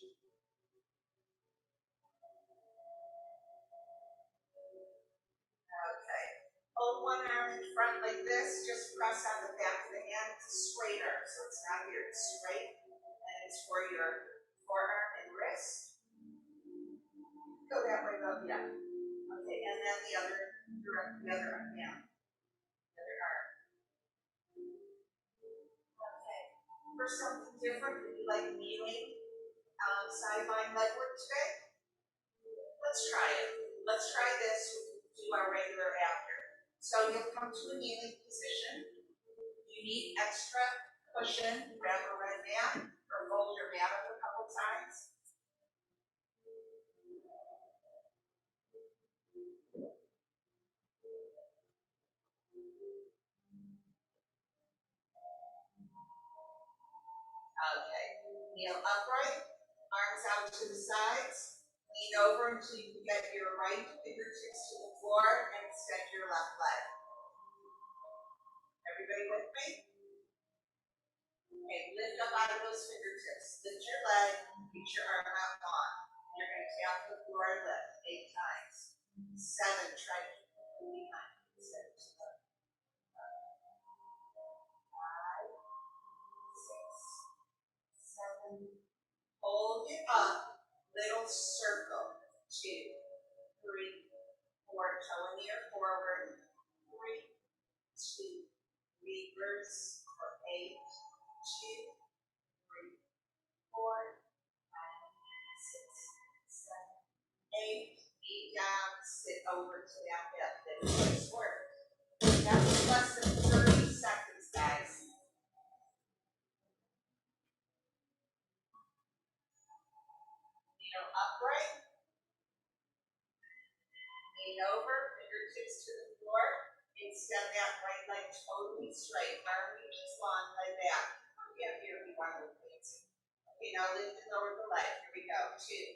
Okay. Hold one arm in front like this. Just press on the back of the hand. It's a straight arm, so it's not here. It's straight. And it's for your forearm and wrist. Go that way, though. Yeah. Okay. And then the other arm down. The other arm. Okay. For something different, would you like kneeling sideline leg work today? Let's try it. Let's try this. Do our regular after. So you'll come to a kneeling position. You need extra cushion. Grab a red mat or fold your mat up a couple times. Okay. Kneel upright. Arms out to the sides. Lean over until you can get your right fingertips to the floor and extend your left leg. Everybody with me? Okay, lift up out of those fingertips. Lift your leg, reach your arm out long. You're going to tap the floor and lift 8 times. 7, try to keep it behind. 6, 5, 6, 7. Hold it up. Little circle. 2, 3, 4. Toe in the air forward. 3, 2. Reverse for 8, 2, 3, 4, 5, 6, 7, 8. Knee down, sit over to that hip. Finish this work. That was less than 30 seconds, guys. Kneel upright. Lean over, fingertips to the floor. Extend that right leg totally straight. Arm reaches long, leg back. Yeah, here we want to please. Okay, now lift and lower the leg. Here we go. 2, 3,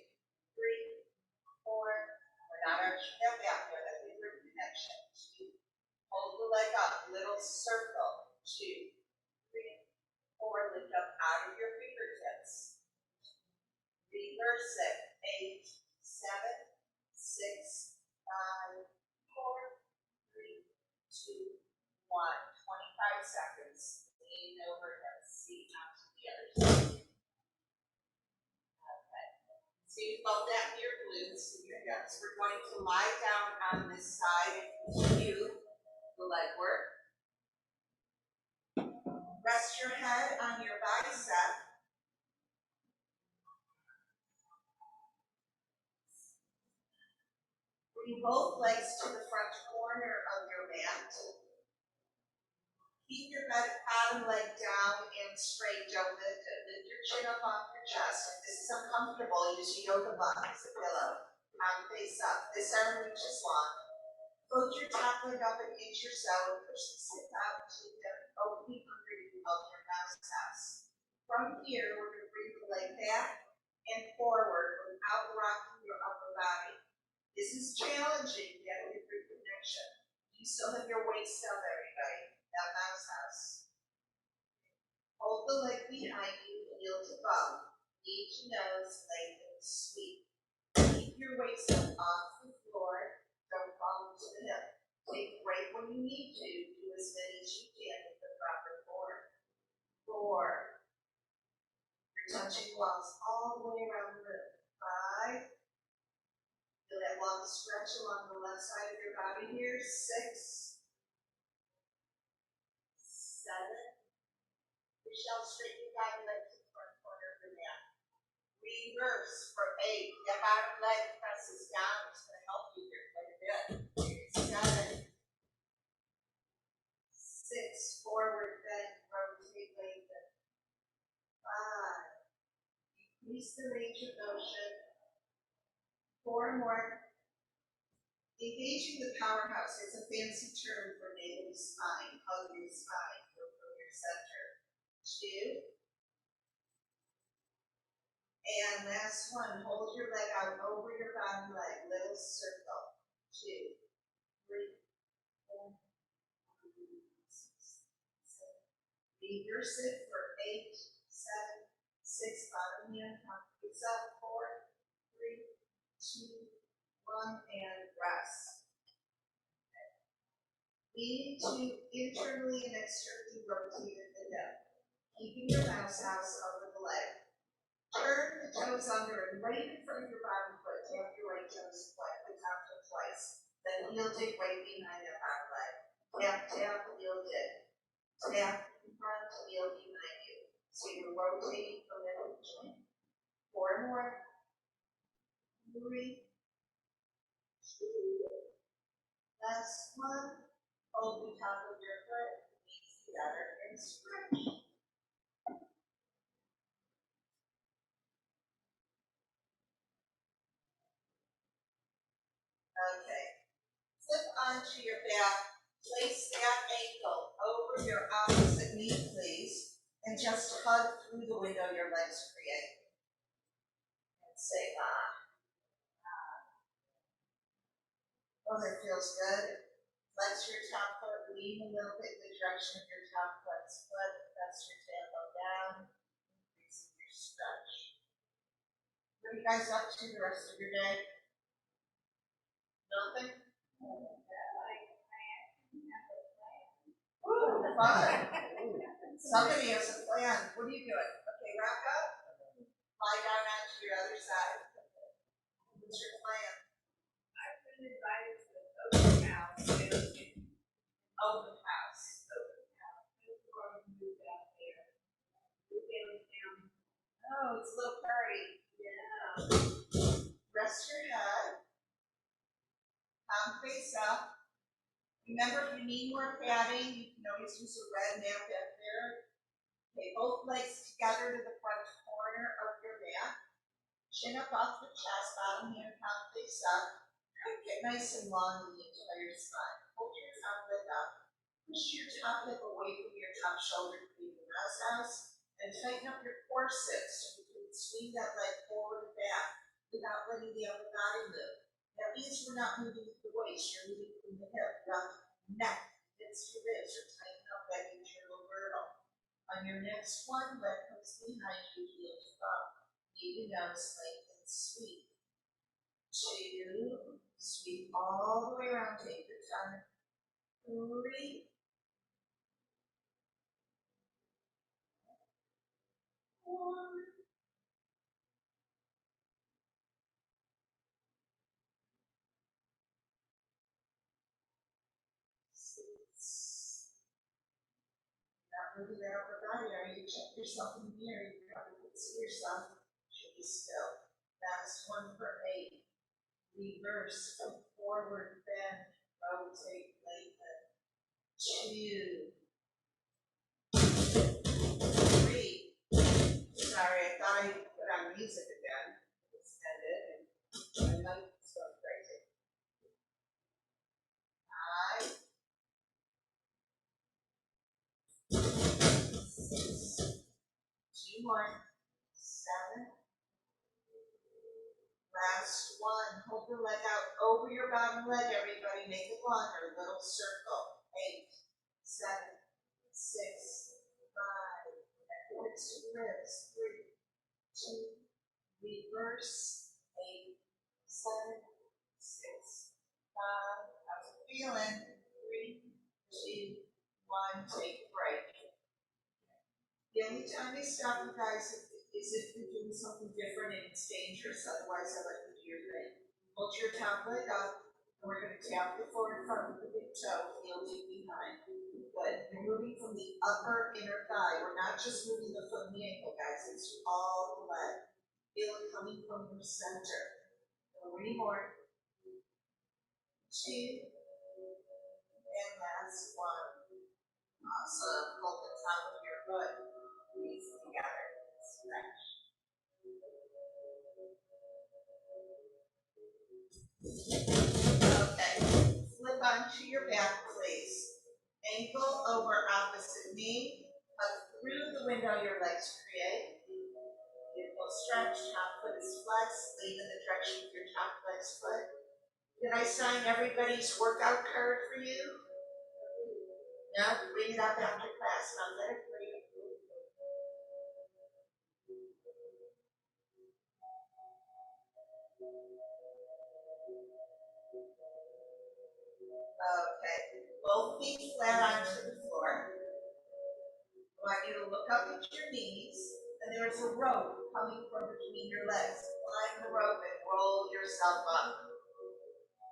4. We're not arching that back there. That's a good connection. 2. Hold the leg up. Little circle. 2, 3, 4. Lift up out of your fingertips. Reverse it. 8, 7, 6, 5, 4, 3, 2, 1. 25 seconds. Lean over and seat onto the other side. Okay. lie down on this side and continue the leg work. Rest your head on your bicep. Bring both legs to the front corner of your mat. Keep your bottom leg down and straight. Don't lift it. Lift your chin up off your chest. If this is uncomfortable, use your yoga block as a pillow. Face up. This arm reaches long. Float your top leg up and inch yourself and push the sit out to the opening under you of your mouse house. From here, we're going to bring the leg back and forward without rocking your upper body. This is challenging, yet with good connection. You still have your waist up, everybody. That mouse house. Hold the leg behind you, heel to bum. Knee to nose, lengthen, sweep. Keep your waist up off the floor. Don't fall into the hip. Take a break when you need to. Do as many as you can with the proper form. 4. You're touching walls all the way around the room. 5. Feel that long stretch along the left side of your body here. 6. 7. Michelle, straighten your bottom leg to the front corner of the mat. Reverse for 8. That bottom leg presses down. It's going to help you here quite a bit. 7. 6. Forward bend, rotate, lengthen. 5. Increase the range of motion. 4 more. Engaging the powerhouse. It's a fancy term for navel to spine. Hug your spine. Go from your center. 2. And last one. Hold your leg out over your bottom leg. Little circle. 2, 3, 4, 5, 6, 7. Reverse it for 8, 7, 6. Bottom hand. It's up. 4, 3, 2, 1, and rest. We need to internally and externally rotate the hip, keeping your mouse house over the leg. Turn the toes under and right in front of your bottom foot. Tap your right toes flat, the top toe twice. Then heel dig right behind that bottom leg. Tap, tap, heel dig. Tap in front, heel behind you. So you're rotating the middle joint. 4 more. 3, 2. Last one. Hold the top of your foot, knees together, and stretch. Okay. Flip onto your back. Place that ankle over your opposite knee, please, and just hug through the window your legs create. And say, ah. Oh, that feels good. Flex your top foot, lean a little bit in the direction of your top foot's foot. Press your tailbone down. Increase your stretch. What are you guys up to the rest of your day? Nothing? Ooh, fun. Somebody has a plan. What are you doing? Okay, wrap up. Lie down onto your other side. What's your plan? I've been invited to the open house. Open house. Open house. We're going to move out there. We're getting down. Oh, it's a little party. Yeah. Rest your head. Palm face up. Remember, if you need more padding, you can always use a red mat back there. Okay, both legs together to the front corner of your mat. Chin up off the chest, bottom hand, palm face up. Get nice and long in the entire spine. Hold your top leg up. Push your top hip away from your top shoulder to the mouse house. And tighten up your core six so you can swing that leg forward and back without letting the upper body move. That means we're not moving with the waist, you're moving from the hip, not neck, hips to ribs, or tighten up that internal girdle. On your next one, leg comes behind you, heel to bum. Knee to nose, lengthen, sweep. 2, sweep all the way around, take your time. 3, 4, moving that upper body area. You check yourself in the mirror. You probably can see yourself. Should be still. Last one for 8. Reverse, come forward, bend, rotate, lengthen. 2, 3. Sorry, I thought I put on music again. Extended, and my mic is going crazy. 5, 6, 2 more, 7. Last one. Hold the leg out over your bottom leg, everybody. Make it longer. Little circle. 8, 7, 6, 5. Towards the ribs. 3, 2. Reverse. 8, 7, 6, 5. How's it feeling? 3, 2, 1. Take a break. The only time they stop you guys is if you're doing something different and it's dangerous. Otherwise, I let you do your thing. Hold your top leg up, and we're going to tap the floor in front of the big toe, heel deep behind. Good. You're moving from the upper inner thigh. We're not just moving the foot and the ankle, guys. It's all the leg. Feel it coming from your center. 3 more. 2. And last 1. Awesome. Hold the top of your foot. Squeeze together. Stretch. Okay. Flip onto your back, please. Ankle over opposite knee. Up through the window your legs create. Beautiful stretch. Top foot is flexed. Lean in the direction of your top leg's foot. Did I sign everybody's workout card for you? No? Bring it up after class and I'll let it for you. Okay. Both feet flat onto the floor. I want you to look up at your knees, and there's a rope coming from between your legs. Climb the rope and roll yourself up.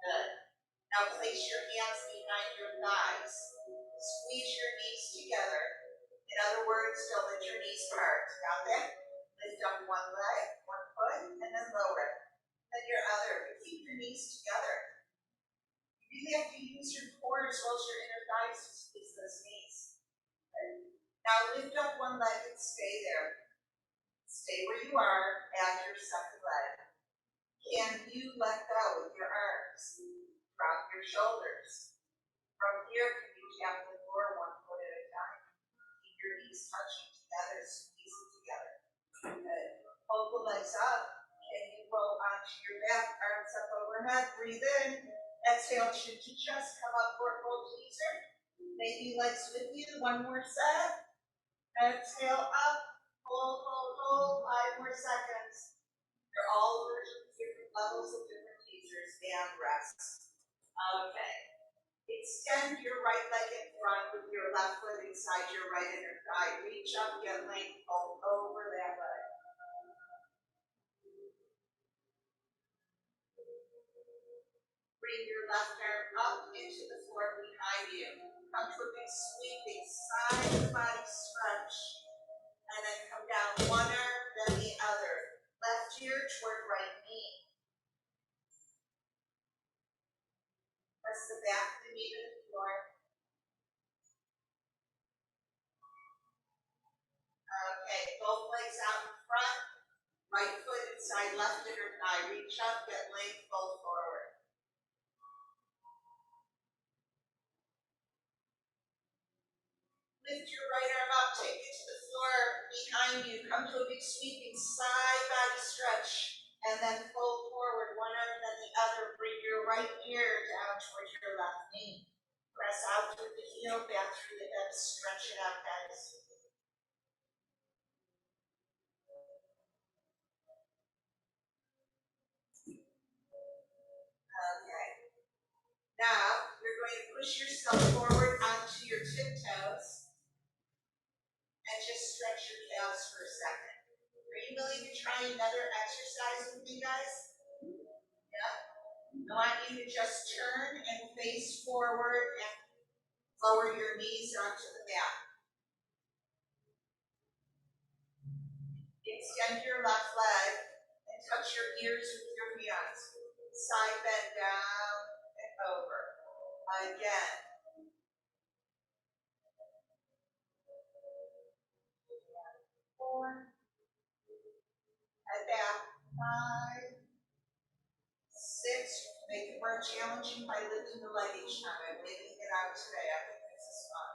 Good. Now place your hands behind your thighs. Squeeze your knees together. In other words, don't let your knees part. Got that? Lift up one leg, one foot, and then lower it. Then your other. Keep your knees together. You really have to use your core as well as your inner thighs to squeeze those knees. Okay. Now lift up one leg and stay there. Stay where you are, add your second leg. Can you let go with your arms? Drop your shoulders. From here, can you tap the floor 1 foot at a time? Keep your knees touching together, squeeze it together. Good. Hold the legs up. Can you roll onto your back, arms up overhead? Breathe in. Exhale, chin to chest. Come up for a full teaser. Maybe legs with you. 1 more set. Exhale up. Hold, hold, hold. 5 more seconds. They're all versions, different levels of different teasers, and rest. Okay. Extend your right leg in front with your left foot inside your right inner thigh. Reach up, get length, fold over that leg. Bring your left arm up into the floor behind you. Come to a big sweeping side of the body stretch. And then come down one arm, then the other. Left ear toward right knee. Press the back of the knee to the floor. Okay, both legs out in front. Right foot inside left inner thigh. Reach up, get length, fold forward. Lift your right arm up, take it to the floor behind you. Come to a big sweeping side body stretch. And then fold forward, one arm, then the other. Bring your right ear down towards your left knee. Press out through the heel, back through the hips. Stretch it out, guys. Okay. Now, you're going to push yourself forward onto your tiptoes and just stretch your calves for a second. Are you willing to try another exercise with me, guys? Yeah? I want you to just turn and face forward and lower your knees onto the mat. Extend your left leg and touch your ears with your hands. Side bend down and over. Again. Four. And back. 5. 6. Make it more challenging by lifting the leg each time. I'm leaving it out today. I think this is fun.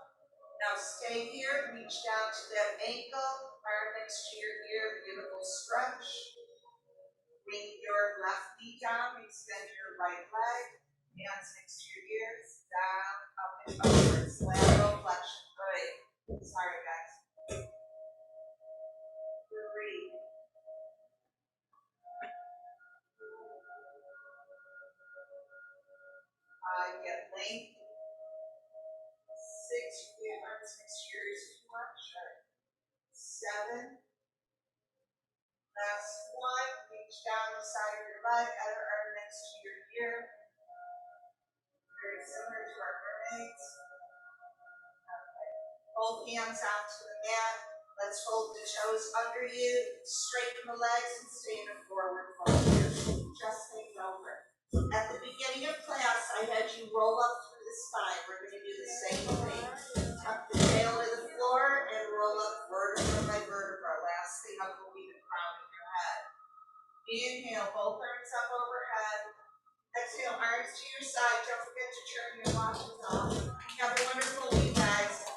Now stay here. Reach down to that ankle. Arm next to your ear. Beautiful stretch. Bring your left knee down. Extend your right leg. Hands next to your ears. Down, up, and upwards. Lateral flexion. Good. Sorry, guys. 3. Get length. 6. You can arms next to your ears if you want. Sure. 7. Last one. Reach down the side of your leg. Other arm next to your ear. Very similar to our mermaids. Okay. Both hands out to the mat. Let's hold the toes under you. Straighten the legs and stay in a forward fold here. Just think over. At the beginning of class, I had you roll up through the spine. We're going to do the same thing. Tuck the tail to the floor and roll up vertebra by vertebra. Last thing up will be the crown of your head. Inhale, both arms up overhead. Exhale, arms to your side. Don't forget to turn your watches off. Have a wonderful week.